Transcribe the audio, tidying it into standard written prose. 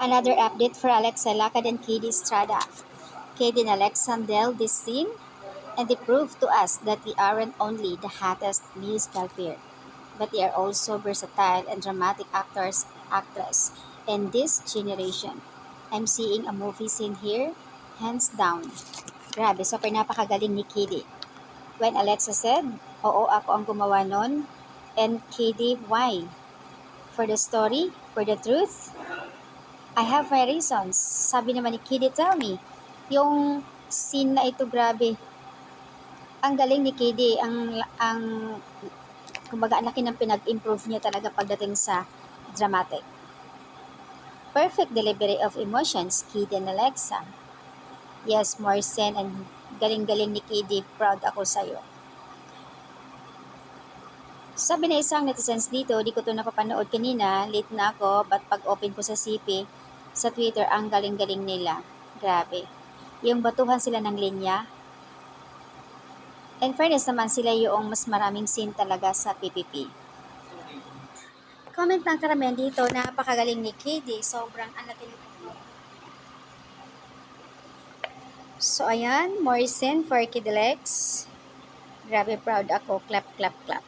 Another update for Alexa Lacad and Katie Estrada. Katie and Alexa nailed this scene, and they proved to us that they aren't only the hottest musical pair, but they are also versatile and dramatic actress in this generation. I'm seeing a movie scene here, hands down. Grabe, super napakagaling ni Katie. When Alexa said, "Oo, ako ang gumawa nun," and Katie, "Why? For the story? For the truth? I have my reasons." Sabi naman ni Katie, "Tell me." Yung scene na ito, grabe. Ang galing ni Katie. Kumbaga, ang laki ng pinag-improve niya talaga pagdating sa dramatic. Perfect delivery of emotions, Katie and Alexa. Yes, Morrison, and galing-galing ni Katie. Proud ako sa'yo. Sabi na isang netizens dito, di ko to napapanood kanina, late na ako, but pag open ko sa CP, sa Twitter, ang galing-galing nila. Grabe. Yung batuhan sila ng linya. In fairness naman, sila yung mas maraming scene talaga sa PPP. Comment ng karamihan dito, napakagaling ni Katie. Sobrang anak nito. So, ayan, Morrison for Kidelex. Grabe, proud ako. Clap, clap, clap.